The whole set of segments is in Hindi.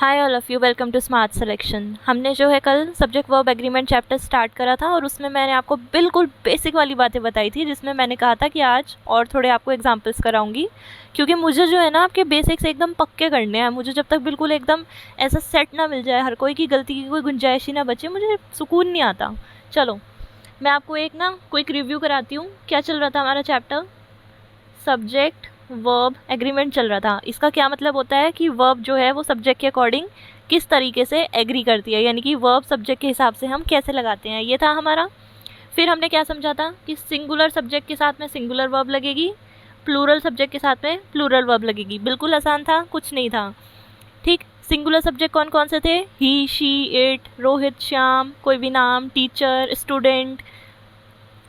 Hi all of you, welcome to smart selection. हमने जो है कल subject verb agreement chapter start करा था और उसमें मैंने आपको बिल्कुल बेसिक वाली बातें बताई थी, जिसमें मैंने कहा था कि आज और थोड़े आपको एग्जांपल्स कराऊंगी, क्योंकि मुझे जो है ना आपके बेसिक्स एकदम पक्के करने हैं। मुझे जब तक बिल्कुल एकदम ऐसा सेट ना मिल जाए, हर कोई की गलती की कोई गुंजाइश ही ना बचे, मुझे सुकून नहीं आता। चलो मैं आपको एक ना क्विक रिव्यू कराती हूँ। क्या चल रहा था हमारा चैप्टर? सब्जेक्ट वर्ब एग्रीमेंट चल रहा था। इसका क्या मतलब होता है कि वर्ब जो है वो सब्जेक्ट के अकॉर्डिंग किस तरीके से एग्री करती है, यानी कि वर्ब सब्जेक्ट के हिसाब से हम कैसे लगाते हैं, ये था हमारा। फिर हमने क्या समझा था कि सिंगुलर सब्जेक्ट के साथ में सिंगुलर वर्ब लगेगी, प्लूरल सब्जेक्ट के साथ में प्लूरल वर्ब लगेगी। बिल्कुल आसान था, कुछ नहीं था। ठीक, सिंगुलर सब्जेक्ट कौन कौन से थे? He, she, it, Rohit, Shyam, कोई भी नाम, टीचर, स्टूडेंट।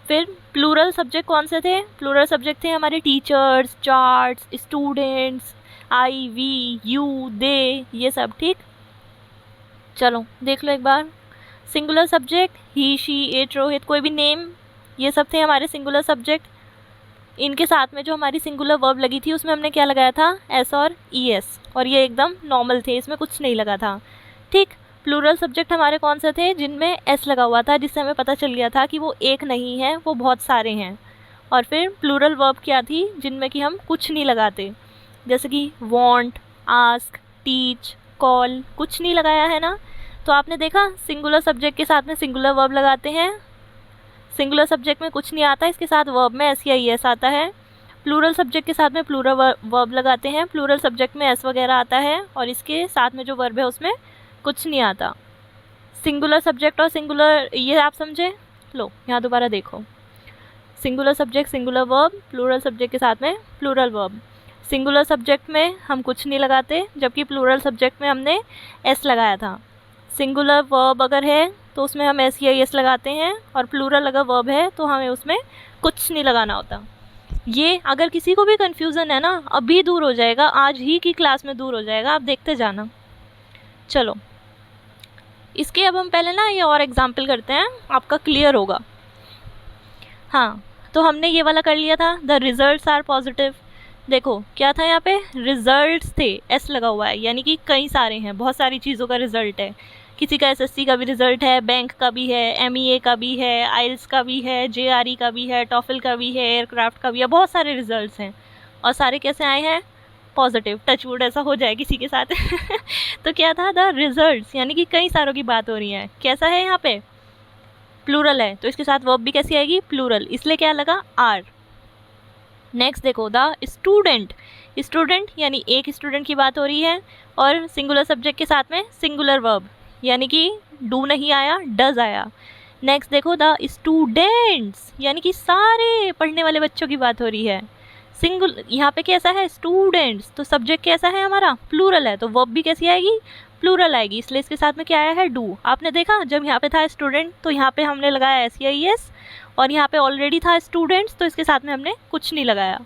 फिर प्लूरल सब्जेक्ट कौन से थे? प्लूरल सब्जेक्ट थे हमारे teachers, charts, students, I, we, you, they, ये सब। ठीक, चलो देख लो एक बार। Singular subject he, she, it, Rohit, कोई भी नेम, ये सब थे हमारे सिंगुलर सब्जेक्ट। इनके साथ में जो हमारी सिंगुलर वर्ब लगी थी उसमें हमने क्या लगाया था? एस और ई एस, और ये एकदम नॉर्मल थे, इसमें कुछ नहीं लगा था। ठीक, प्लूरल सब्जेक्ट हमारे कौन से थे? जिनमें एस लगा हुआ था, जिससे हमें पता चल गया था कि वो एक नहीं है, वो बहुत सारे हैं। और फिर प्लूरल वर्ब क्या थी? जिनमें कि हम कुछ नहीं लगाते, जैसे कि वॉन्ट, आस्क, टीच, कॉल, कुछ नहीं लगाया है ना। तो आपने देखा सिंगुलर सब्जेक्ट के साथ में सिंगुलर वर्ब लगाते हैं, सिंगुलर सब्जेक्ट में कुछ नहीं आता, इसके साथ वर्ब में एस या ई एस आता है। प्लूरल सब्जेक्ट के साथ में प्लूरल वर्ब लगाते हैं, प्लूरल सब्जेक्ट में एस वगैरह आता है, और इसके साथ में जो वर्ब है उसमें कुछ नहीं आता। सिंगुलर सब्जेक्ट और सिंगुलर, ये आप समझे? लो यहाँ दोबारा देखो, singular subject singular verb, plural subject के साथ में प्लूरल वर्ब। सिंगुलर सब्जेक्ट में हम कुछ नहीं लगाते, जबकि प्लूरल सब्जेक्ट में हमने एस लगाया था। सिंगुलर वर्ब अगर है तो उसमें हम एस या एस लगाते हैं, और प्लूरल अगर वर्ब है तो हमें उसमें कुछ नहीं लगाना होता। ये अगर किसी को भी कन्फ्यूज़न है ना, अभी दूर हो जाएगा, आज ही की क्लास में दूर हो जाएगा, आप देखते जाना। चलो इसके अब हम पहले ना ये और एग्जाम्पल करते हैं, आपका क्लियर होगा। हाँ, तो हमने ये वाला कर लिया था, द रिजल्ट्स आर पॉजिटिव। देखो क्या था यहाँ पे? रिजल्ट्स थे, एस लगा हुआ है, यानी कि कई सारे हैं, बहुत सारी चीज़ों का रिजल्ट है। किसी का एसएससी का भी रिजल्ट है, बैंक का भी है, एमईए का भी है, आइल्स का भी है, जेआरई का भी है, टॉफल का भी है, एयरक्राफ्ट का भी है, बहुत सारे रिजल्ट्स हैं, और सारे कैसे आए हैं? पॉजिटिव। टचवुड ऐसा हो जाए किसी के साथ तो क्या था? द रिजल्ट्स, यानी कि कई सारों की बात हो रही है। कैसा है यहाँ पे? प्लूरल है, तो इसके साथ वर्ब भी कैसी आएगी? प्लूरल, इसलिए क्या लगा? आर। नेक्स्ट देखो, द स्टूडेंट, स्टूडेंट यानी एक स्टूडेंट की बात हो रही है, और सिंगुलर सब्जेक्ट के साथ में सिंगुलर वर्ब, यानी कि डू नहीं आया, डज आया। नेक्स्ट देखो, द स्टूडेंट्स, यानी कि सारे पढ़ने वाले बच्चों की बात हो रही है। सिंगुल यहाँ पे कैसा है? स्टूडेंट्स, तो सब्जेक्ट कैसा है हमारा? प्लूरल है, तो वर्ब भी कैसी आएगी? प्लूरल आएगी, इसलिए इसके साथ में क्या आया है? डू। आपने देखा जब यहाँ पे था स्टूडेंट तो यहाँ पे हमने लगाया एस या ई एस, और यहाँ पे ऑलरेडी था स्टूडेंट्स तो इसके साथ में हमने कुछ नहीं लगाया।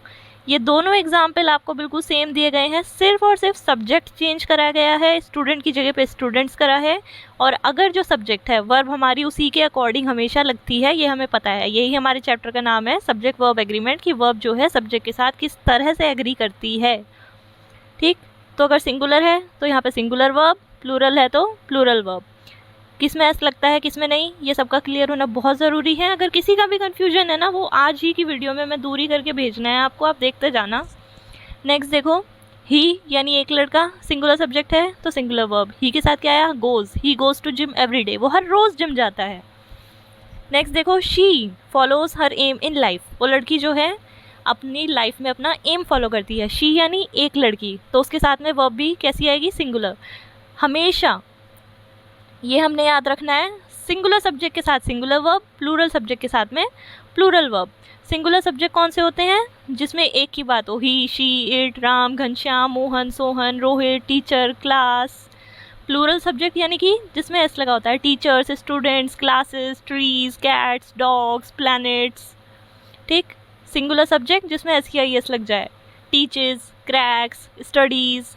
ये दोनों एग्जाम्पल आपको बिल्कुल सेम दिए गए हैं, सिर्फ और सिर्फ सब्जेक्ट चेंज करा गया है, स्टूडेंट की जगह पे स्टूडेंट्स करा है, और अगर जो सब्जेक्ट है वर्ब हमारी उसी के अकॉर्डिंग हमेशा लगती है, ये हमें पता है। यही हमारे चैप्टर का नाम है, सब्जेक्ट वर्ब एग्रीमेंट, की वर्ब जो है सब्जेक्ट के साथ किस तरह से एग्री करती है। ठीक, तो अगर सिंगुलर है तो यहाँ पे सिंगुलर वर्ब, प्लूरल है तो प्लूरल वर्ब। किस में एस लगता है, किस में नहीं, ये सबका क्लियर होना बहुत ज़रूरी है। अगर किसी का भी कन्फ्यूजन है ना, वो आज ही की वीडियो में मैं दूरी करके भेजना है आपको, आप देखते जाना। नेक्स्ट देखो, ही यानी एक लड़का, सिंगुलर सब्जेक्ट है तो सिंगुलर वर्ब, ही के साथ क्या आया? Goes, he goes to gym every day, वो हर रोज़ जिम जाता है। नेक्स्ट देखो, she follows her aim in life, वो लड़की जो है अपनी लाइफ में अपना एम फॉलो करती है। शी यानी एक लड़की, तो उसके साथ में वर्ब भी कैसी आएगी? सिंगुलर। हमेशा ये हमने याद रखना है, सिंगुलर सब्जेक्ट के साथ सिंगुलर वर्ब, प्लूरल सब्जेक्ट के साथ में प्लूरल वर्ब। सिंगुलर सब्जेक्ट कौन से होते हैं? जिसमें एक की बात हो, he, she, it, Ram, Ghanshyam, Mohan, Sohan, Rohit, teacher, class. Plural subject यानी कि जिसमें एस लगा होता है, teachers, students, classes, trees, cats, dogs, planets. ठीक, सिंगुलर सब्जेक्ट जिसमें एस या एस लग जाए, टीचेस, क्रैक्स, स्टडीज़।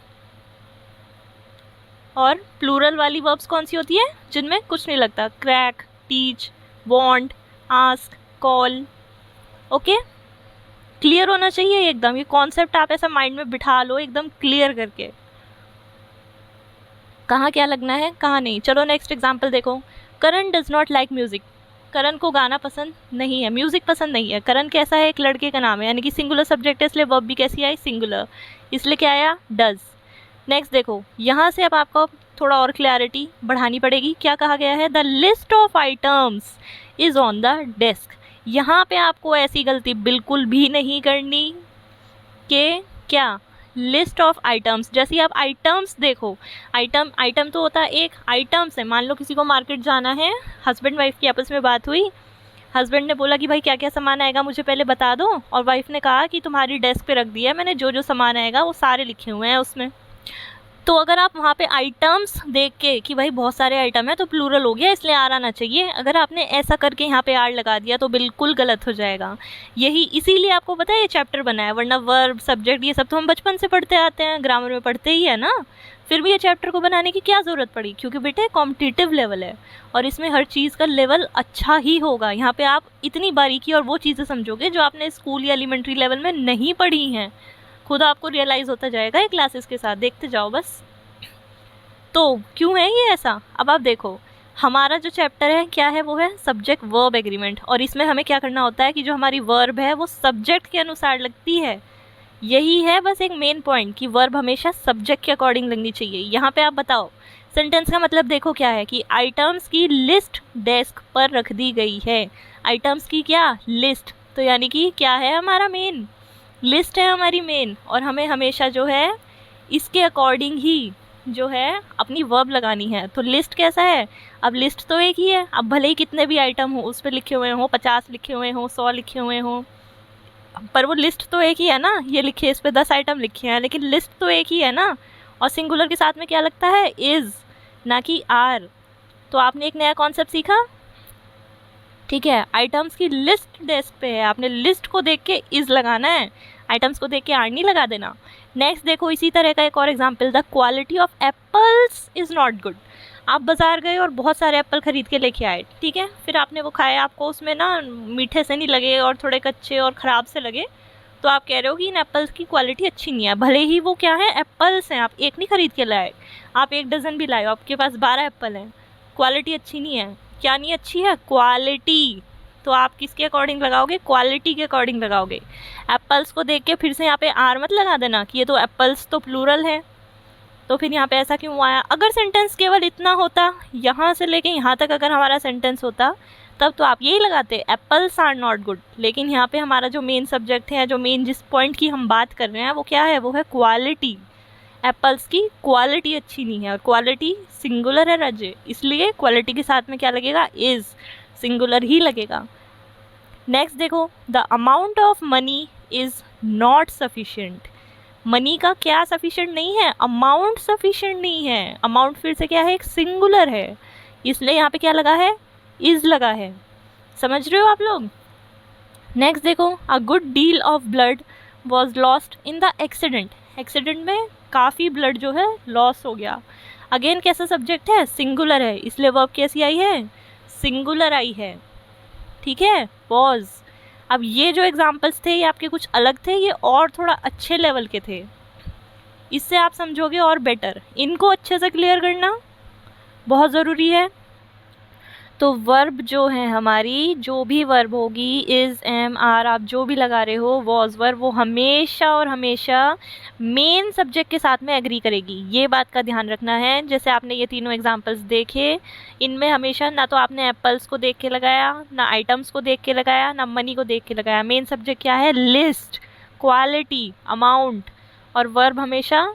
और प्लूरल वाली वर्ब्स कौन सी होती है? जिनमें कुछ नहीं लगता, crack, teach, want, ask, call. Okay, clear होना चाहिए एकदम, ये कॉन्सेप्ट आप ऐसा माइंड में बिठा लो एकदम क्लियर करके। कहाँ क्या लगना है, कहाँ नहीं। चलो नेक्स्ट एग्जाम्पल देखो। करण डज नॉट लाइक म्यूजिक। करण को गाना पसंद नहीं है, म्यूजिक पसंद नहीं है। करण कैसा है, एक लड़के का नाम है, यानी कि सिंगुलर सब्जेक्ट है, इसलिए वर्ब भी कैसी आई, सिंगुलर, इसलिए क्या आया, डज। नेक्स्ट देखो, यहाँ से अब आपको थोड़ा और क्लैरिटी बढ़ानी पड़ेगी। क्या कहा गया है, the list of items is on the desk. यहाँ पे आपको ऐसी गलती बिल्कुल भी नहीं करनी कि क्या, लिस्ट ऑफ आइटम्स। जैसे आप आइटम्स देखो, आइटम तो होता है एक, आइटम्स है। मान लो किसी को मार्केट जाना है, हस्बैंड वाइफ की आपस में बात हुई, हस्बैंड ने बोला कि भाई क्या क्या सामान आएगा मुझे पहले बता दो, और वाइफ ने कहा कि तुम्हारी डेस्क पे रख दिया है मैंने, जो जो सामान आएगा वो सारे लिखे हुए हैं उसमें। तो अगर आप वहाँ पे आइटम्स देख के कि भाई बहुत सारे आइटम है तो प्लूरल हो गया, इसलिए आर आना चाहिए। अगर आपने ऐसा करके यहाँ पे आर लगा दिया तो बिल्कुल गलत हो जाएगा। यही इसीलिए आपको पता है ये चैप्टर बना है, वरना वर्ब सब्जेक्ट ये सब तो हम बचपन से पढ़ते आते हैं, ग्रामर में पढ़ते ही है ना। फिर भी ये चैप्टर को बनाने की क्या ज़रूरत पड़ी, क्योंकि बेटे कॉम्पिटिटिव लेवल है और इसमें हर चीज़ का लेवल अच्छा ही होगा। यहाँ पे आप इतनी बारीकी और वो चीज़ें समझोगे जो आपने स्कूल या एलिमेंट्री लेवल में नहीं पढ़ी हैं, खुद आपको रियलाइज़ होता जाएगा ये क्लासेस के साथ, देखते जाओ बस। तो क्यों है ये ऐसा, अब आप देखो हमारा जो चैप्टर है क्या है, वो है सब्जेक्ट वर्ब एग्रीमेंट। और इसमें हमें क्या करना होता है कि जो हमारी वर्ब है वो सब्जेक्ट के अनुसार लगती है। यही है बस एक मेन पॉइंट कि वर्ब हमेशा सब्जेक्ट के अकॉर्डिंग लगनी चाहिए। यहाँ पे आप बताओ सेंटेंस का मतलब देखो क्या है कि आइटम्स की लिस्ट डेस्क पर रख दी गई है। आइटम्स की क्या लिस्ट, तो यानी कि क्या है, हमारा मेन लिस्ट है हमारी मेन, और हमें हमेशा जो है इसके अकॉर्डिंग ही जो है अपनी वर्ब लगानी है। तो लिस्ट कैसा है, अब लिस्ट तो एक ही है, अब भले ही कितने भी आइटम हो उस पर लिखे हुए हो, 50 लिखे हुए हो, 100 लिखे हुए हो, पर वो लिस्ट तो एक ही है ना। ये लिखे, इस पे 10 आइटम लिखे हैं, लेकिन लिस्ट तो एक ही है ना। और सिंगुलर के साथ में क्या लगता है, इज़, ना कि आर। तो आपने एक नया कॉन्सेप्ट सीखा, ठीक है। आइटम्स की लिस्ट डेस्क पे है, आपने लिस्ट को देख के इज़ लगाना है, आइटम्स को देख के आर नहीं लगा देना। नेक्स्ट देखो इसी तरह का एक और example, the quality of apples is not good. आप बाज़ार गए और बहुत सारे एप्पल ख़रीद के लेके आए, ठीक है, फिर आपने वो खाया, आपको उसमें ना मीठे से नहीं लगे और थोड़े कच्चे और ख़राब से लगे, तो आप कह रहे हो कि इन एप्पल्स की क्वालिटी अच्छी नहीं है। भले ही वो क्या है, एप्पल्स हैं, आप एक नहीं ख़रीद के लाए, आप 1 डज़न भी लाए हो, आपके पास 12 एप्पल हैं, क्वालिटी अच्छी नहीं है। क्या नहीं अच्छी है, क्वालिटी। तो आप किसके अकॉर्डिंग लगाओगे, क्वालिटी के अकॉर्डिंग लगाओगे। एप्पल्स को देख के फिर से यहाँ पे आर मत लगा देना कि ये तो एप्पल्स तो प्लूरल है, तो फिर यहाँ पे ऐसा क्यों आया। अगर सेंटेंस केवल इतना होता, यहाँ से लेके यहाँ तक अगर हमारा सेंटेंस होता, तब तो आप यही लगाते, एप्पल्स आर नॉट गुड। लेकिन यहाँ पे हमारा जो मेन सब्जेक्ट है, जो मेन जिस पॉइंट की हम बात कर रहे हैं, वो क्या है, वो है क्वालिटी। एप्पल्स की क्वालिटी अच्छी नहीं है, और क्वालिटी सिंगुलर है रजे, इसलिए क्वालिटी के साथ में क्या लगेगा, इज़, सिंगुलर ही लगेगा। नेक्स्ट देखो, the amount of money is not sufficient. Money का क्या सफिशिएंट नहीं है, अमाउंट सफिशिएंट नहीं है। अमाउंट फिर से क्या है, एक सिंगुलर है, इसलिए यहाँ पे क्या लगा है, इज़ लगा है। समझ रहे हो आप लोग। नेक्स्ट देखो, a good deal of blood was lost in the accident. Accident में काफ़ी ब्लड जो है लॉस हो गया। अगेन कैसा सब्जेक्ट है, सिंगुलर है, इसलिए वर्ब कैसी आई है, सिंगुलर आई है, ठीक है। पॉज। अब ये जो एग्जाम्पल्स थे ये आपके कुछ अलग थे, ये और थोड़ा अच्छे लेवल के थे, इससे आप समझोगे और बेटर। इनको अच्छे से क्लियर करना बहुत ज़रूरी है। तो वर्ब जो है हमारी, जो भी वर्ब होगी, इज़, एम, आर, आप जो भी लगा रहे हो, वॉज वर्ब, वो हमेशा और हमेशा मेन सब्जेक्ट के साथ में एग्री करेगी। ये बात का ध्यान रखना है। जैसे आपने ये तीनों एग्जांपल्स देखे, इनमें हमेशा ना तो आपने एप्पल्स को देख के लगाया, ना आइटम्स को देख के लगाया, ना मनी को देख के लगाया। मेन सब्जेक्ट क्या है, लिस्ट, क्वालिटी, अमाउंट, और वर्ब हमेशा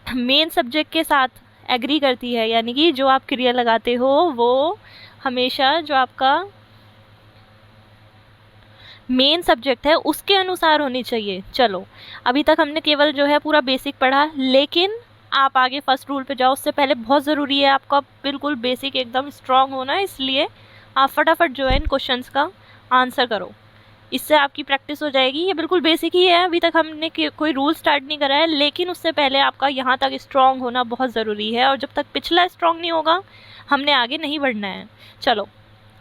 मेन सब्जेक्ट के साथ एग्री करती है, यानी कि जो आप क्रिया लगाते हो वो हमेशा जो आपका मेन सब्जेक्ट है उसके अनुसार होनी चाहिए। चलो अभी तक हमने केवल जो है पूरा बेसिक पढ़ा, लेकिन आप आगे फर्स्ट रूल पे जाओ, उससे पहले बहुत ज़रूरी है आपका बिल्कुल बेसिक एकदम स्ट्रांग होना, इसलिए आप फटाफट जो है इन क्वेश्चंस का आंसर करो, इससे आपकी प्रैक्टिस हो जाएगी। ये बिल्कुल बेसिक ही है, अभी तक हमने कोई रूल स्टार्ट नहीं करा है, लेकिन उससे पहले आपका यहाँ तक स्ट्रांग होना बहुत ज़रूरी है, और जब तक पिछला स्ट्रांग नहीं होगा हमने आगे नहीं बढ़ना है। चलो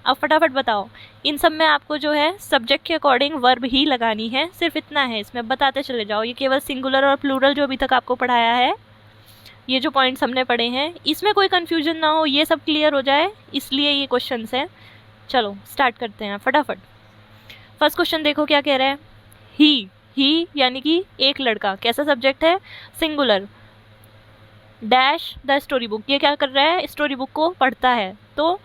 अब फटाफट बताओ, इन सब में आपको जो है सब्जेक्ट के अकॉर्डिंग वर्ब ही लगानी है, सिर्फ इतना है इसमें, बताते चले जाओ। ये केवल सिंगुलर और प्लूरल जो अभी तक आपको पढ़ाया है ये जो पॉइंट्स हमने पढ़े हैं इसमें कोई कन्फ्यूजन ना हो, ये सब क्लियर हो जाए, इसलिए ये क्वेश्चंस हैं। चलो स्टार्ट करते हैं फटाफट। फर्स्ट क्वेश्चन देखो क्या कह रहा है। ही यानी कि एक लड़का, कैसा सब्जेक्ट है, singular, dash the story book, ये क्या कर रहा है, स्टोरी बुक को पढ़ता है। तो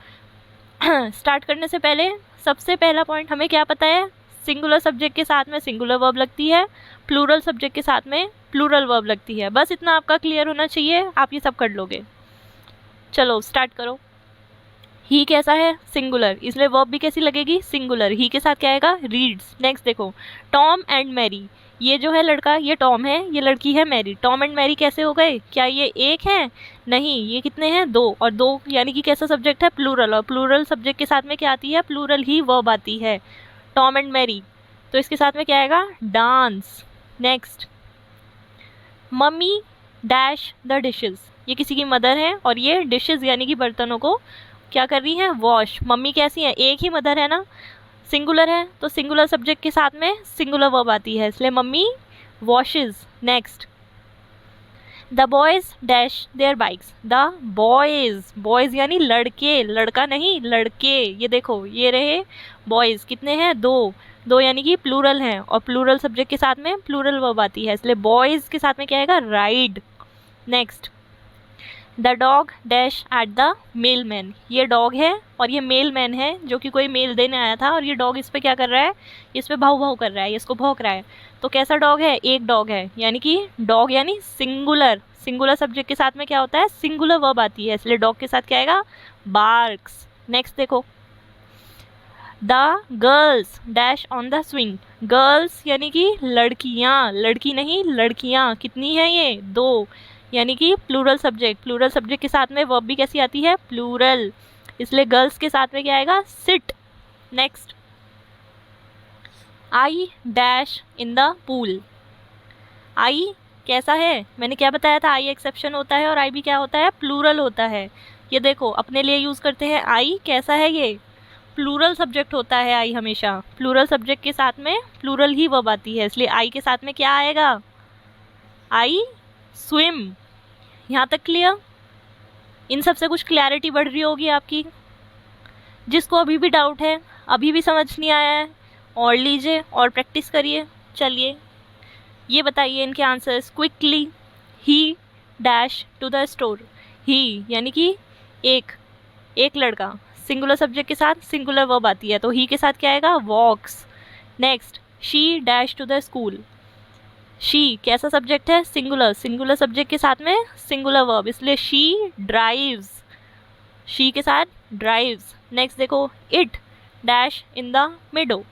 स्टार्ट करने से पहले सबसे पहला पॉइंट हमें क्या पता है, सिंगुलर सब्जेक्ट के साथ में सिंगुलर वर्ब लगती है, प्लूरल सब्जेक्ट के साथ में प्लूरल वर्ब लगती है। बस इतना आपका क्लियर होना चाहिए, आप ये सब कर लोगे। चलो स्टार्ट करो। ही कैसा है, सिंगुलर, इसलिए वर्ब भी कैसी लगेगी, सिंगुलर। ही के साथ क्या आएगा, रीड्स। नेक्स्ट देखो, टॉम एंड मैरी, ये जो है लड़का ये टॉम है, ये लड़की है मैरी। टॉम एंड मैरी कैसे हो गए, क्या ये एक है, नहीं, ये कितने हैं, दो, और दो यानी कि कैसा सब्जेक्ट है, प्लूरल, और प्लूरल सब्जेक्ट के साथ में क्या आती है, प्लूरल ही वर्ब आती है। टॉम एंड मैरी, तो इसके साथ में क्या आएगा, dance. Next, mummy dash the dishes, ये किसी की मदर है और ये डिशेस यानी कि बर्तनों को क्या कर रही है, वॉश। मम्मी कैसी है, एक ही मदर है ना, सिंगुलर है, तो सिंगुलर सब्जेक्ट के साथ में सिंगुलर वर्ब आती है, इसलिए mummy washes. Next, the boys dash there bikes, the boys, boys यानी लड़के, लड़का नहीं लड़के, ये देखो ये रहे बॉयज, कितने हैं, दो, दो यानी कि प्लूरल हैं, और प्लूरल सब्जेक्ट के साथ में प्लूरल वर्ब आती है, इसलिए बॉयज के साथ में क्या आएगा, ride. Next, the dog dash at the mailman, ये डॉग है और ये मेल मैन है जो कि कोई मेल देने आया था, और ये डॉग इस पर क्या कर रहा है, इस पर भाव भाव कर रहा है, इसको भौंक रहा है। तो कैसा डॉग है, एक डॉग है, यानी कि डॉग यानी सिंगुलर, सिंगुलर सब्जेक्ट के साथ में क्या होता है, सिंगुलर वर्ब आती है, इसलिए डॉग के साथ क्या आएगा, बार्क्स। नेक्स्ट देखो, the girls dash on the swing, girls यानी कि लड़कियाँ, लड़की नहीं लड़कियाँ, कितनी है ये, दो, यानी कि प्लूरल सब्जेक्ट, प्लूरल सब्जेक्ट के साथ में वर्ब भी कैसी आती है, प्लूरल, इसलिए गर्ल्स के साथ में क्या आएगा, sit. Next, I dash in the pool, I कैसा है, मैंने क्या बताया था, आई एक्सेप्शन होता है और आई भी क्या होता है, प्लूरल होता है। ये देखो अपने लिए यूज़ करते हैं, आई कैसा है, ये प्लूरल सब्जेक्ट होता है, आई हमेशा प्लूरल सब्जेक्ट के साथ में प्लूरल ही वर्ब आती है, इसलिए आई के साथ में क्या आएगा, आई स्विम। यहाँ तक क्लियर, इन सब से कुछ क्लैरिटी बढ़ रही होगी आपकी। जिसको अभी भी डाउट है, अभी भी समझ नहीं आया है, और लीजिए और प्रैक्टिस करिए। चलिए ये बताइए इनके answers quickly. He dash to the store, he यानी कि एक लड़का, सिंगुलर सब्जेक्ट के साथ सिंगुलर वर्ब आती है, तो ही के साथ क्या आएगा, walks. Next, she dash to the school, she कैसा सब्जेक्ट है, सिंगुलर, सिंगुलर सब्जेक्ट के साथ में सिंगुलर वर्ब, इसलिए शी ड्राइव्स, शी के साथ ड्राइव्स। नेक्स्ट देखो, it dash in the meadow,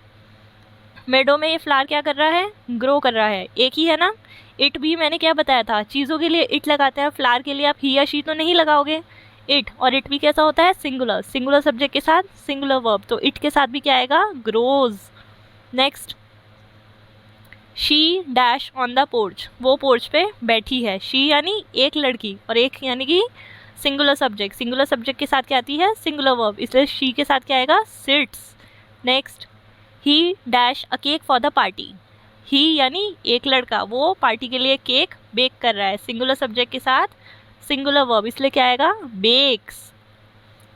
meadow में ये फ्लावर क्या कर रहा है, ग्रो कर रहा है, एक ही है ना। इट भी मैंने क्या बताया था, चीज़ों के लिए इट लगाते हैं, फ्लावर के लिए आप ही या शी तो नहीं लगाओगे, इट, और इट भी कैसा होता है, सिंगुलर, सिंगुलर सब्जेक्ट के साथ सिंगुलर वर्ब, तो इट के साथ भी क्या आएगा, grows. Next, she dash on the porch, वो पोर्च पे बैठी है, शी यानी एक लड़की और एक यानी कि सिंगुलर सब्जेक्ट, सिंगुलर सब्जेक्ट के साथ क्या आती है, सिंगुलर वर्ब, इसलिए शी के साथ क्या आएगा, sits. Next, he dash a cake for the party, he यानी एक लड़का, वो पार्टी के लिए केक बेक कर रहा है, सिंगुलर सब्जेक्ट के साथ सिंगुलर वर्ब, इसलिए क्या आएगा, bakes.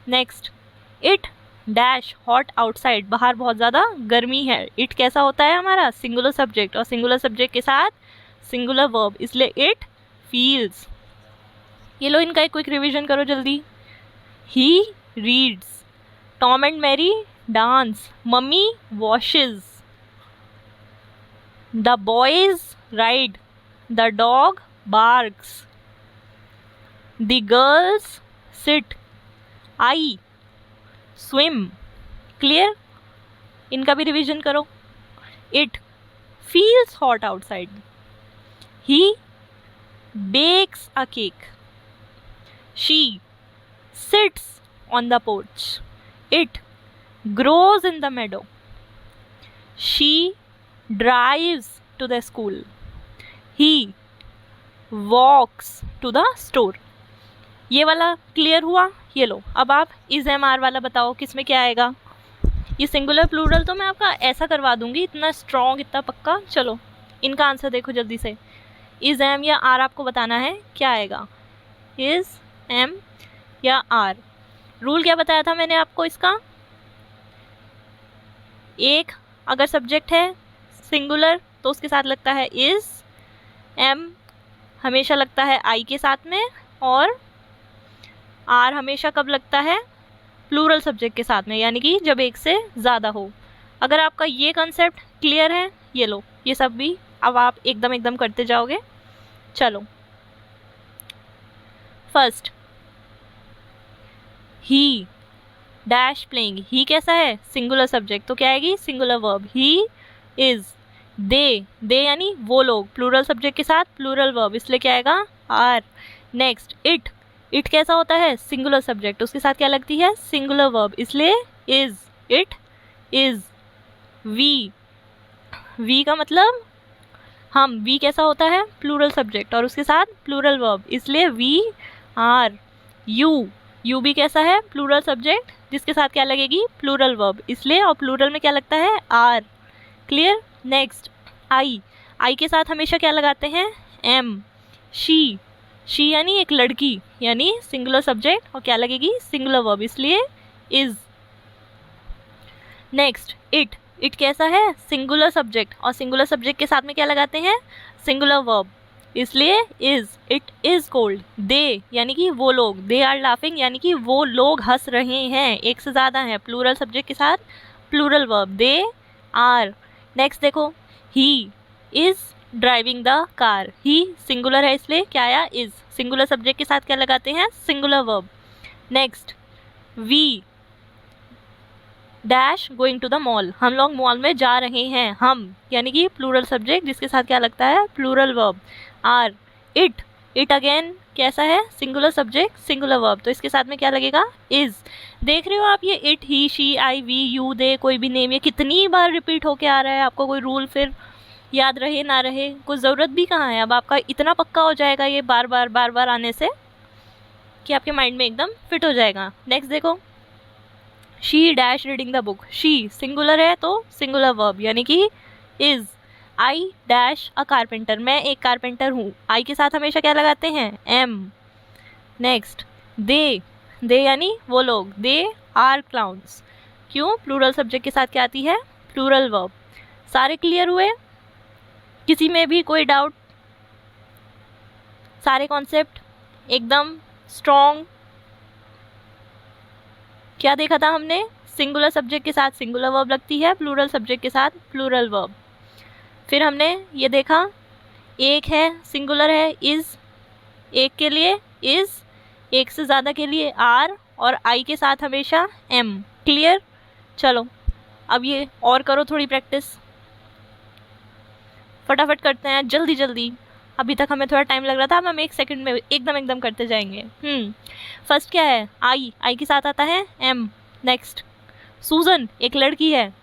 Next, it dash hot outside, बाहर बहुत ज़्यादा गर्मी है, इट कैसा होता है हमारा, सिंगुलर सब्जेक्ट, और सिंगुलर सब्जेक्ट के साथ सिंगुलर वर्ब, इसलिए इट फील्स। ये लो इनका एक क्विक रिवीजन करो जल्दी। He reads, Tom and Mary dance, mummy washes, the boys ride, the dog barks, the girls sit, I swim. Clear, इनका भी रिवीजन करो। It feels hot outside, he bakes a cake, she sits on the porch, it grows in the meadow, she drives to the school, he walks to the store। ये वाला क्लियर हुआ। ये लो अब आप इज एम आर वाला बताओ किसमें क्या आएगा। ये सिंगुलर प्लूरल तो मैं आपका ऐसा करवा दूंगी, इतना स्ट्रॉन्ग इतना पक्का। चलो इनका आंसर देखो जल्दी से, इज एम या आर आपको बताना है क्या आएगा। इज, एम या आर। रूल क्या बताया था मैंने आपको इसका? एक अगर सब्जेक्ट है सिंगुलर तो उसके साथ लगता है इज, एम हमेशा लगता है आई के साथ में, और आर हमेशा कब लगता है? प्लूरल सब्जेक्ट के साथ में, यानी कि जब एक से ज़्यादा हो। अगर आपका ये कॉन्सेप्ट क्लियर है, ये लो, ये सब भी अब आप एकदम एकदम करते जाओगे। चलो, first, he dash playing. He कैसा है? सिंगुलर सब्जेक्ट, तो क्या आएगी? Singular verb. He is. They यानी वो लोग, प्लूरल सब्जेक्ट के साथ प्लूरल वर्ब, इसलिए क्या आएगा? आर। नेक्स्ट, इट कैसा होता है? सिंगुलर सब्जेक्ट, उसके साथ क्या लगती है? सिंगुलर वर्ब, इसलिए इज। It is. वी का मतलब हम। वी कैसा होता है? प्लूरल सब्जेक्ट और उसके साथ प्लूरल वर्ब, इसलिए वी आर। यू भी कैसा है? प्लूरल सब्जेक्ट जिसके साथ क्या लगेगी? प्लूरल वर्ब, इसलिए, और प्लूरल में क्या लगता है? आर। क्लियर? नेक्स्ट, आई के साथ हमेशा क्या लगाते हैं? एम। शी यानी एक लड़की, यानी सिंगुलर सब्जेक्ट, और क्या लगेगी? सिंगुलर वर्ब, इसलिए इज। नेक्स्ट, इट कैसा है? सिंगुलर सब्जेक्ट, और सिंगुलर सब्जेक्ट के साथ में क्या लगाते हैं? सिंगुलर वर्ब, इसलिए is. It is cold. They यानी कि वो लोग, दे आर लाफिंग यानी कि वो लोग हंस रहे हैं, एक से ज़्यादा हैं, प्लूरल सब्जेक्ट के साथ plural verb, they are. Next देखो, he is driving the car. He singular है, इसलिए क्या आया? इज। सिंगुलर सब्जेक्ट के साथ क्या लगाते हैं? Singular verb. Next, we dash going to the mall. हम लोग मॉल में जा रहे हैं, हम यानी कि प्लूरल सब्जेक्ट जिसके साथ क्या लगता है? Plural verb, are. It again कैसा है? सिंगुलर सब्जेक्ट सिंगुलर वर्ब, तो इसके साथ में क्या लगेगा? इज। देख रहे हो आप, ये it, he, she, I, we, you, they, कोई भी नेम, ये कितनी बार रिपीट होके आ रहा है। आपको कोई रूल फिर याद रहे ना रहे, कोई ज़रूरत भी कहाँ है। अब आपका इतना पक्का हो जाएगा ये बार बार आने से कि आपके माइंड में एकदम फिट हो जाएगा। नेक्स्ट देखो, she dash reading the book. She singular है तो सिंगुलर वर्ब, यानी कि is. I dash a carpenter, मैं एक कारपेंटर हूँ। आई के साथ हमेशा क्या लगाते हैं? एम। नेक्स्ट, दे यानी वो लोग, दे आर क्लाउन्स। क्यों? प्लूरल सब्जेक्ट के साथ क्या आती है? Plural verb. सारे क्लियर हुए? किसी में भी कोई डाउट? सारे कॉन्सेप्ट एकदम स्ट्रॉन्ग। क्या देखा था हमने? सिंगुलर सब्जेक्ट के साथ सिंगुलर वर्ब लगती है, प्लूरल सब्जेक्ट के साथ प्लूरल वर्ब। फिर हमने ये देखा, एक है सिंगुलर है इज़, एक के लिए इज़, एक से ज़्यादा के लिए आर, और आई के साथ हमेशा एम। क्लियर? चलो अब ये और करो थोड़ी प्रैक्टिस, फटाफट करते हैं, जल्दी जल्दी। अभी तक हमें थोड़ा टाइम लग रहा था, अब हम 1 सेकंड में एकदम करते जाएंगे। फर्स्ट क्या है? आई के साथ आता है एम। नेक्स्ट, सूजन एक लड़की है,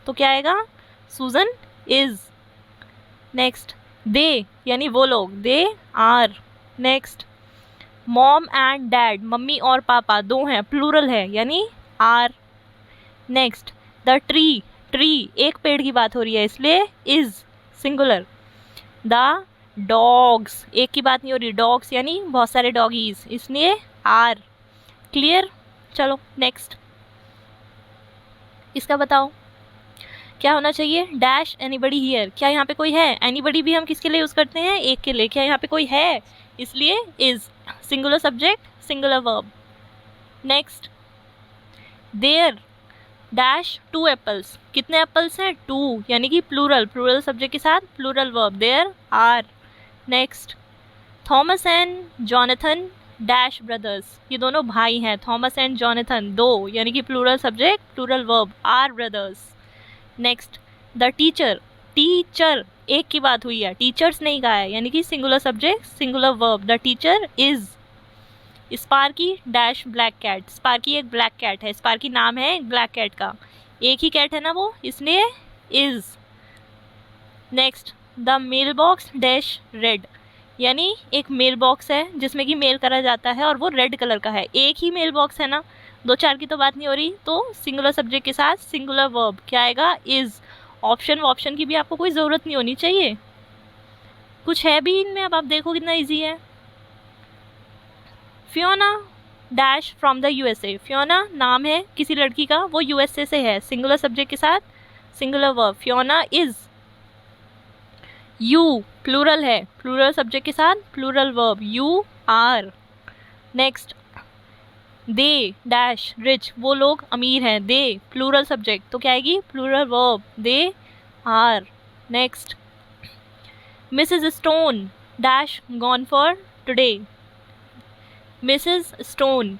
तो क्या आएगा? सूजन इज। नेक्स्ट, दे यानी वो लोग, they are. Next, mom and dad, मम्मी और पापा दो हैं, प्लूरल है, यानी आर। नेक्स्ट, द ट्री एक पेड़ की बात हो रही है, इसलिए इज सिंगुलर। द डॉग्स एक की बात नहीं हो रही, डॉग्स यानी बहुत सारे डॉगीज, इसलिए आर। क्लियर? चलो नेक्स्ट, इसका बताओ क्या होना चाहिए? डैश एनीबडी हियर, क्या यहाँ पे कोई है? एनीबडी भी हम किसके लिए यूज़ करते हैं? एक के लिए। क्या यहाँ पे कोई है? इसलिए is. Singular subject singular verb. Next, there dash 2 apples, कितने एप्पल्स हैं? 2, यानी कि प्लूरल सब्जेक्ट के साथ plural verb, there are. Next, Thomas and Jonathan dash brothers, ये दोनों भाई हैं, थॉमस एंड जॉनथन 2, यानी कि plural subject plural verb, are brothers. Next, the teacher एक की बात हुई है, टीचर्स नहीं कहा है, यानी कि singular subject singular verb, the teacher is. Sparky dash black cat, Sparky एक ब्लैक कैट है, स्पार्की नाम है एक ब्लैक कैट का, एक ही कैट है ना वो, इसलिए is. Next, the mailbox dash red, यानी एक मेल बॉक्स है जिसमें कि मेल करा जाता है और वो रेड कलर का है, एक ही मेल बॉक्स है ना, 2-4 की तो बात नहीं हो रही, तो सिंगुलर सब्जेक्ट के साथ सिंगुलर वर्ब क्या आएगा? इज। ऑप्शन की भी आपको कोई ज़रूरत नहीं होनी चाहिए, कुछ है भी इनमें, अब आप देखो कितना इजी है। Fiona dash from the USA. Fiona नाम है किसी लड़की का, वो यूएसए से है, सिंगुलर सब्जेक्ट के साथ singular verb. Fiona is, you plural है, प्लूरल सब्जेक्ट के साथ plural verb, you are. Next, they dash rich, वो लोग अमीर हैं, दे प्लूरल सब्जेक्ट तो क्या आएगी, plural verb, they are. Next, Mrs Stone dash gone for today. Mrs Stone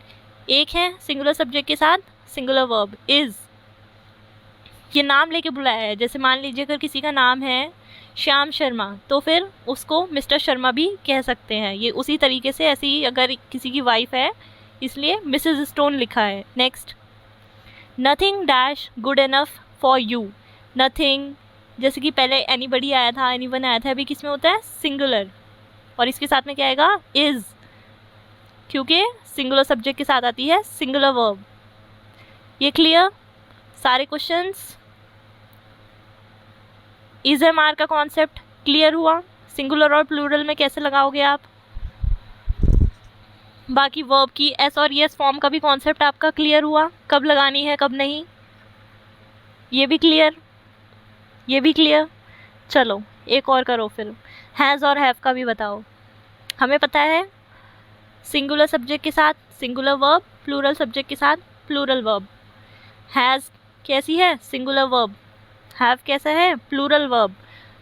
एक है सिंगुलर सब्जेक्ट के साथ सिंगुलर वर्ब, इज, ये नाम लेके बुलाया है। जैसे मान लीजिए अगर किसी का नाम है श्याम शर्मा तो फिर उसको मिस्टर शर्मा भी कह सकते हैं। ये उसी तरीके से ऐसे ही अगर किसी की वाइफ है इसलिए मिसेस स्टोन लिखा है। Next, nothing dash good enough for you. Nothing, जैसे कि पहले एनीबडी आया था, एनीवन आया था, अभी किस में होता है, सिंगुलर, और इसके साथ में क्या आएगा, इज, क्योंकि सिंगुलर सब्जेक्ट के साथ आती है सिंगुलर वर्ब। ये क्लियर सारे क्वेश्चंस? इज एम आर का कॉन्सेप्ट क्लियर हुआ? सिंगुलर और प्लूरल में कैसे लगाओगे आप? बाकी वर्ब की एस और यस फॉर्म का भी कॉन्सेप्ट आपका क्लियर हुआ, कब लगानी है कब नहीं, ये भी क्लियर, ये भी क्लियर। चलो एक और करो फिर, हैज़ और हैव का भी बताओ। हमें पता है सिंगुलर सब्जेक्ट के साथ सिंगुलर वर्ब, प्लूरल सब्जेक्ट के साथ प्लूरल वर्ब। हैज़ कैसी है, सिंगुलर वर्ब। हैव कैसा है, प्लूरल वर्ब।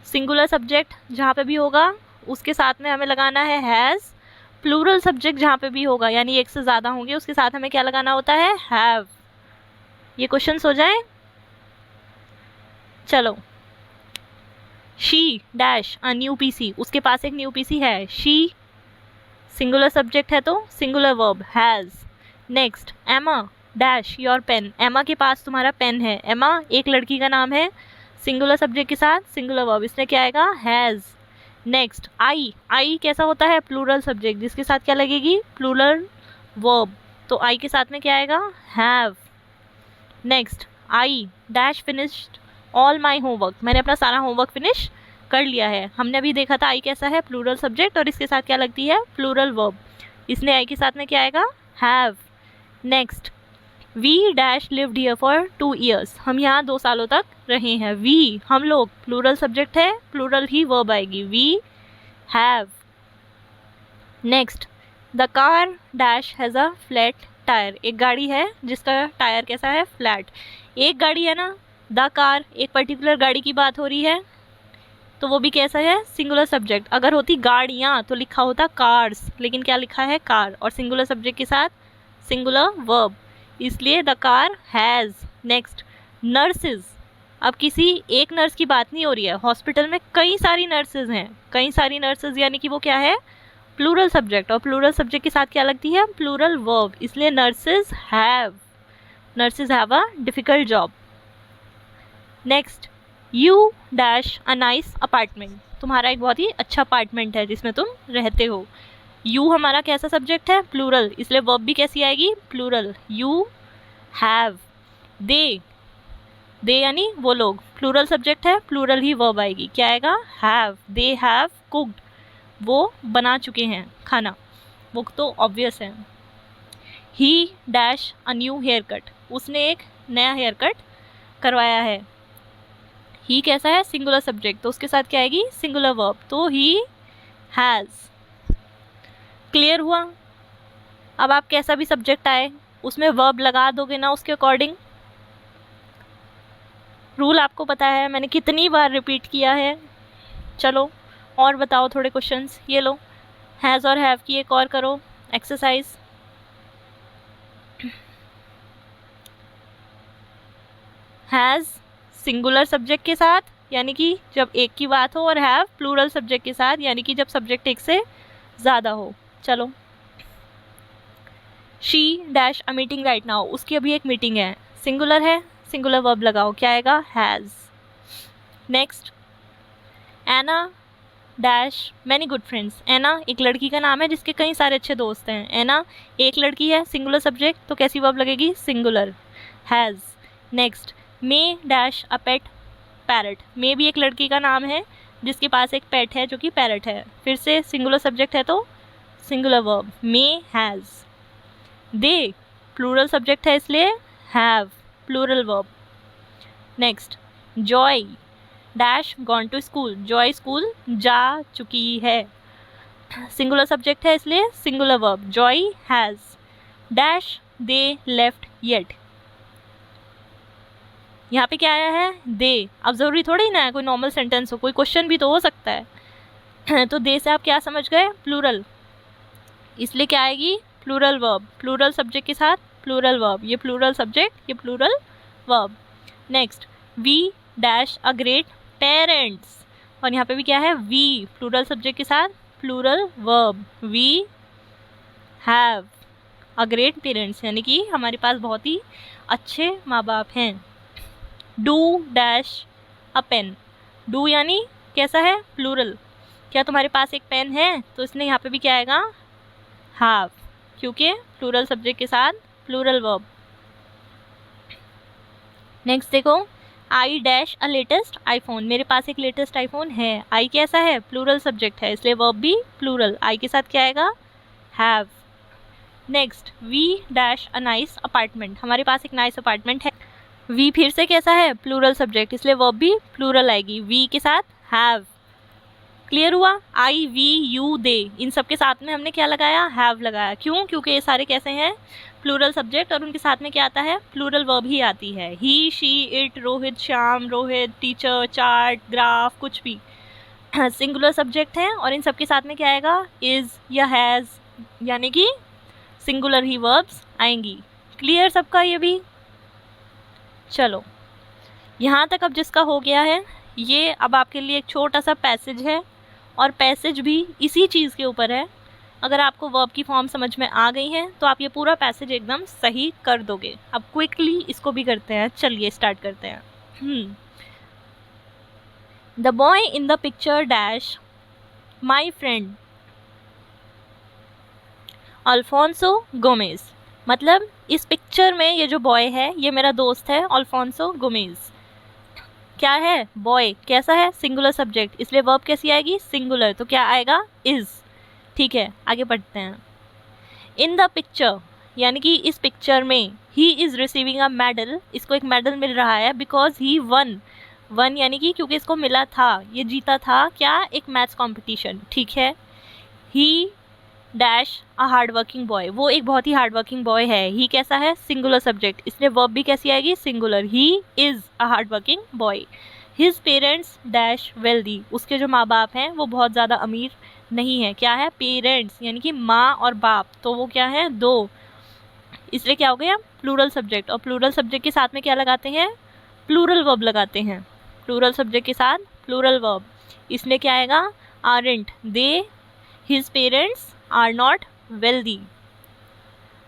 सिंगुलर सब्जेक्ट जहाँ पे भी होगा उसके साथ में हमें लगाना है हैज़, प्लूरल सब्जेक्ट जहाँ पे भी होगा यानी एक से ज़्यादा होंगे उसके साथ हमें क्या लगाना होता है, हैव। ये क्वेश्चंस हो जाए। चलो, she dash a new PC, उसके पास एक न्यू पीसी है, शी सिंगुलर सब्जेक्ट है तो सिंगुलर वर्ब, हैज़। नेक्स्ट, एमा डैश योर पेन, एमा के पास तुम्हारा पेन है, एमा एक लड़की का नाम है, सिंगुलर सब्जेक्ट के साथ सिंगुलर वर्ब, इसमें क्या आएगा, हैज़। नेक्स्ट, आई, आई कैसा होता है, प्लूरल सब्जेक्ट जिसके साथ क्या लगेगी, प्लूरल वर्ब, तो आई के साथ में क्या आएगा, have. Next, I dash finished all my homework, मैंने अपना सारा होमवर्क फिनिश कर लिया है। हमने अभी देखा था आई कैसा है, प्लूरल सब्जेक्ट और इसके साथ क्या लगती है, प्लूरल वर्ब, इसलिए आई के साथ में क्या आएगा, have. Next, we dash lived here for 2 years, हम यहाँ 2 सालों तक रहे हैं। वी हम लोग, प्लूरल सब्जेक्ट है, प्लूरल ही वर्ब आएगी, we have. Next, the car dash has a flat tyre, एक गाड़ी है जिसका टायर कैसा है, फ्लैट। एक गाड़ी है ना, द कार एक पर्टिकुलर गाड़ी की बात हो रही है तो वो भी कैसा है, सिंगुलर सब्जेक्ट। अगर होती गाड़ियाँ तो लिखा होता कार्स, लेकिन क्या लिखा है, कार, और सिंगुलर सब्जेक्ट के साथ सिंगुलर वर्ब, इसलिए the car has. Next, nurses, अब किसी एक नर्स की बात नहीं हो रही है, हॉस्पिटल में कई सारी नर्सेज हैं, कई सारी नर्सेज यानी कि वो क्या है, प्लूरल सब्जेक्ट, और प्लूरल सब्जेक्ट के साथ क्या लगती है, प्लूरल वर्ब, इसलिए nurses have, nurses have a difficult job. Next, you dash a nice apartment, तुम्हारा एक बहुत ही अच्छा अपार्टमेंट है जिसमें तुम रहते हो। यू हमारा कैसा सब्जेक्ट है, प्लूरल, इसलिए वर्ब भी कैसी आएगी, प्लूरल, यू हैव। दे, दे यानी वो लोग, प्लूरल सब्जेक्ट है, प्लूरल ही वर्ब आएगी, क्या आएगा, हैव। दे हैव कुक्ड, वो बना चुके हैं खाना, वो तो ऑब्वियस है। He dash a new haircut, उसने एक नया हेयर कट करवाया है। ही कैसा है, सिंगुलर सब्जेक्ट, तो उसके साथ क्या आएगी, सिंगुलर वर्ब, तो ही हैज़। क्लियर हुआ? अब आप कैसा भी सब्जेक्ट आए उसमें वर्ब लगा दोगे ना उसके अकॉर्डिंग। रूल आपको पता है, मैंने कितनी बार रिपीट किया है। चलो और बताओ थोड़े क्वेश्चंस, ये लो, हैज़ और हैव की एक और करो एक्सरसाइज। हैज़ सिंगुलर सब्जेक्ट के साथ यानी कि जब एक की बात हो, और हैव प्लूरल सब्जेक्ट के साथ यानी कि जब सब्जेक्ट एक से ज़्यादा हो। चलो, she dash a meeting right now, उसकी अभी एक मीटिंग है, सिंगुलर है, सिंगुलर वर्ब लगाओ, क्या आएगा, has. Next, Anna dash many good friends, Anna एक लड़की का नाम है जिसके कई सारे अच्छे दोस्त हैं। एना एक लड़की है, सिंगुलर सब्जेक्ट, तो कैसी वर्ब लगेगी, singular, has. Next, May dash a pet parrot, May भी एक लड़की का नाम है जिसके पास एक पेट है जो कि पैरट है, फिर से सिंगुलर सब्जेक्ट है तो सिंगुलर वर्ब, मे हैज़। दे प्लूरल सब्जेक्ट है इसलिए have, plural verb. Next, Joy dash gone to school, Joy school जा चुकी है, सिंगुलर सब्जेक्ट है इसलिए singular verb, Joy has dash they left yet. यहाँ पे क्या आया है? दे। अब ज़रूरी थोड़ी ना है कोई नॉर्मल सेंटेंस हो, कोई क्वेश्चन भी तो हो सकता है तो दे से आप क्या समझ गए? प्लूरल, इसलिए क्या आएगी? प्लूरल वर्ब, प्लूरल सब्जेक्ट के साथ प्लूरल वर्ब, ये प्लूरल सब्जेक्ट, ये plural verb. Next, we dash a great parents, और यहाँ पे भी क्या है? वी, प्लूरल सब्जेक्ट के साथ plural verb, we have a great parents, यानी कि हमारे पास बहुत ही अच्छे माँ बाप हैं। Do dash a pen, do यानी कैसा है? प्लूरल। क्या तुम्हारे पास एक पेन है? तो इसने यहाँ पे भी क्या आएगा? हैव, क्योंकि प्लूरल सब्जेक्ट के साथ प्लूरल वर्ब। नेक्स्ट देखो, I dash a latest iPhone, मेरे पास एक लेटेस्ट आईफोन है। आई कैसा है? प्लूरल सब्जेक्ट है, इसलिए वर्ब भी प्लूरल, आई के साथ क्या आएगा? Have. Next, we dash a nice apartment, हमारे पास एक नाइस अपार्टमेंट है। वी फिर से कैसा है? प्लूरल सब्जेक्ट, इसलिए वर्ब भी प्लूरल आएगी, वी के साथ हैव। क्लियर हुआ? आई, वी, यू, दे, इन सब के साथ में हमने क्या लगाया? हैव लगाया। क्यों? क्योंकि ये सारे कैसे हैं? प्लूरल सब्जेक्ट, और उनके साथ में क्या आता है? प्लूरल वर्ब ही आती है। He, she, it, Rohit, Shyam, Rohit, teacher, chart, graph, कुछ भी सिंगुलर सब्जेक्ट है, और इन सब के साथ में क्या आएगा? इज या हैज़, यानी कि सिंगुलर ही वर्ब्स आएंगी। क्लियर सबका ये भी? चलो, यहाँ तक अब जिसका हो गया है, ये अब आपके लिए एक छोटा सा पैसेज है, और पैसेज भी इसी चीज़ के ऊपर है। अगर आपको वर्ब की फॉर्म समझ में आ गई है तो आप ये पूरा पैसेज एकदम सही कर दोगे। अब क्विकली इसको भी करते हैं, चलिए स्टार्ट करते हैं। The boy in the picture dash my friend Alfonso Gomez, मतलब इस पिक्चर में ये जो बॉय है ये मेरा दोस्त है अल्फोंसो गोमेज। क्या है? बॉय कैसा है? सिंगुलर सब्जेक्ट, इसलिए वर्ब कैसी आएगी? सिंगुलर, तो क्या आएगा? इज। ठीक है, आगे बढ़ते हैं। इन द पिक्चर, यानी कि इस पिक्चर में, he is receiving a medal, इसको एक मेडल मिल रहा है बिकॉज ही वन, वन यानी कि क्योंकि इसको मिला था, ये जीता था क्या? एक मैथ्स कॉम्पिटिशन। ठीक है, he dash a hard working boy, वो एक बहुत ही हार्ड वर्किंग बॉय है। ही कैसा है? सिंगुलर सब्जेक्ट, इसलिए वर्ब भी कैसी आएगी? Singular, he is a hard working boy. His parents dash wealthy, उसके जो माँ बाप हैं वो बहुत ज़्यादा अमीर नहीं है। क्या है? पेरेंट्स यानी कि माँ और बाप, तो वो क्या है? दो, इसलिए क्या हो गया? प्लूरल सब्जेक्ट, और प्लूरल सब्जेक्ट के साथ में क्या लगाते हैं? प्लूरल वर्ब लगाते हैं, प्लूरल सब्जेक्ट के साथ प्लूरल वर्ब, इसलिए क्या आएगा? Aren't they, his parents are not wealthy,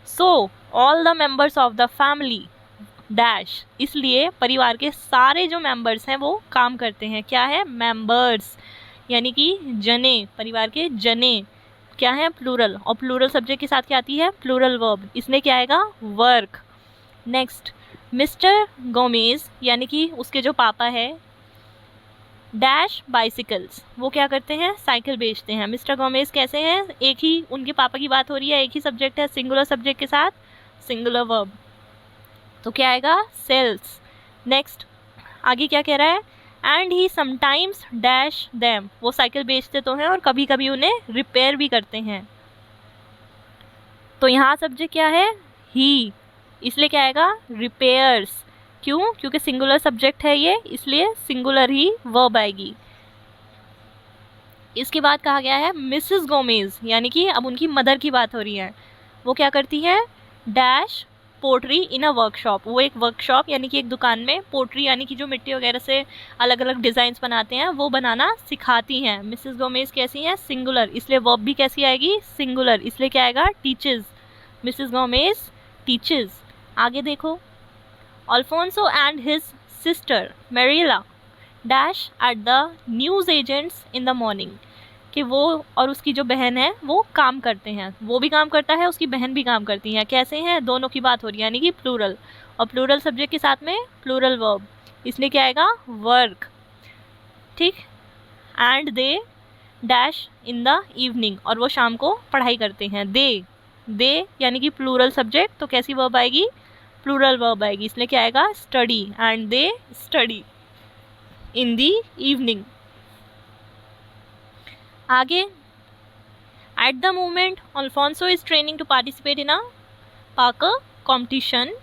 so all the members of the family dash, इसलिए परिवार के सारे जो मेंबर्स हैं वो काम करते हैं। क्या है? मेंबर्स यानी कि जने, परिवार के जने, क्या है? प्लूरल, और प्लूरल सब्जेक्ट के साथ क्या आती है? प्लूरल वर्ब, इसलिए क्या आएगा? वर्क। नेक्स्ट, मिस्टर गोमेज यानी कि उसके जो पापा है डैश बाइसिकल्स, वो क्या करते हैं? साइकिल बेचते हैं। मिस्टर गोमेज कैसे हैं? एक ही उनके पापा की बात हो रही है, एक ही सब्जेक्ट है, सिंगुलर सब्जेक्ट के साथ सिंगुलर वर्ब, तो क्या आएगा? सेल्स। नेक्स्ट, आगे क्या कह रहा है? And he sometimes dash them, वो साइकिल बेचते तो हैं और कभी कभी उन्हें रिपेयर भी करते हैं। तो यहाँ सब्जेक्ट क्या है? ही, इसलिए क्या आएगा? रिपेयर्स। क्यों? क्योंकि सिंगुलर सब्जेक्ट है ये, इसलिए सिंगुलर ही वर्ब आएगी। इसके बाद कहा गया है मिसेस गोमेज, यानी कि अब उनकी मदर की बात हो रही है। वो क्या करती है? Dash pottery in a workshop, वो एक वर्कशॉप यानी कि एक दुकान में पोट्री यानी कि जो मिट्टी वगैरह से अलग अलग डिज़ाइंस बनाते हैं वो बनाना सिखाती हैं। मिसेस गोमेज कैसी हैं? सिंगुलर, इसलिए वर्ब भी कैसी आएगी? सिंगुलर, इसलिए क्या आएगा? टीचेस। Mrs Gomez teaches. आगे देखो, Alfonso and his sister Mariela dash at the news agents in the morning, कि वो और उसकी जो बहन है वो काम करते हैं, वो भी काम करता है, उसकी बहन भी काम करती हैं। कैसे हैं? दोनों की बात हो रही है, यानी कि प्लूरल, और प्लूरल सब्जेक्ट के साथ में प्लूरल वर्ब, इसलिए क्या आएगा? वर्क। ठीक, and they dash in the evening, और वो शाम को पढ़ाई करते हैं। दे यानी कि प्लूरल सब्जेक्ट, तो कैसी वर्ब आएगी, प्लूरल वर्ब आएगी, इसलिए क्या आएगा, study, and they study in the evening. आगे, at the moment Alfonso is training to participate in a parkour competition,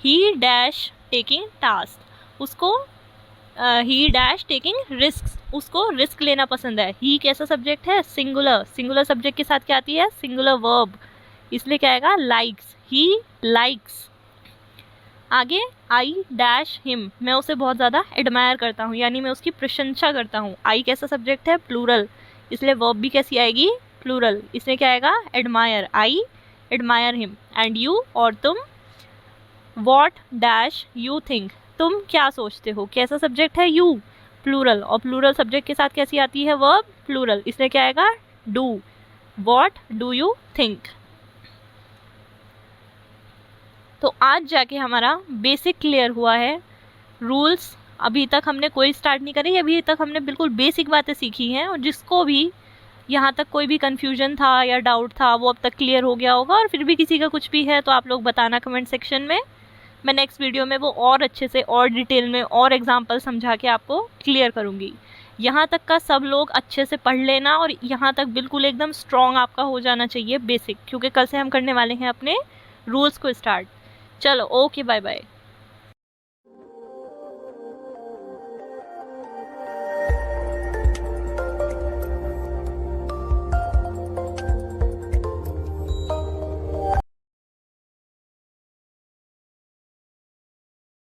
he dash taking task, उसको ही डैश टेकिंग रिस्क, उसको रिस्क लेना पसंद है। ही कैसा सब्जेक्ट है, सिंगुलर, सिंगुलर सब्जेक्ट के साथ क्या आती है, सिंगुलर वर्ब, इसलिए क्या आएगा, लाइक्स, ही लाइक्स। आगे, आई डैश हिम, मैं उसे बहुत ज़्यादा एडमायर करता हूँ, यानी मैं उसकी प्रशंसा करता हूँ। आई कैसा सब्जेक्ट है, प्लूरल, इसलिए वर्ब भी कैसी आएगी, प्लूरल, इसलिए क्या आएगा, admire, I admire him. And you, और तुम, वॉट डैश यू थिंक, तुम क्या सोचते हो, कैसा सब्जेक्ट है, यू, प्लूरल, और प्लूरल सब्जेक्ट के साथ कैसी आती है वर्ब, प्लूरल, इसलिए क्या आएगा, do, what do you think. तो आज जाके हमारा बेसिक क्लियर हुआ है। रूल्स अभी तक हमने कोई स्टार्ट नहीं करी, अभी तक हमने बिल्कुल बेसिक बातें सीखी हैं, और जिसको भी यहाँ तक कोई भी कन्फ्यूजन था या डाउट था वो अब तक क्लियर हो गया होगा, और फिर भी किसी का कुछ भी है तो आप लोग बताना कमेंट सेक्शन में। मैं नेक्स्ट वीडियो में वो और अच्छे से और डिटेल में और एग्जाम्पल समझा के आपको क्लियर करूँगी। यहाँ तक का सब लोग अच्छे से पढ़ लेना, और यहाँ तक बिल्कुल एकदम स्ट्रॉन्ग आपका हो जाना चाहिए बेसिक, क्योंकि कल से हम करने वाले हैं अपने रूल्स को स्टार्ट। चलो, ओके, बाय बाय।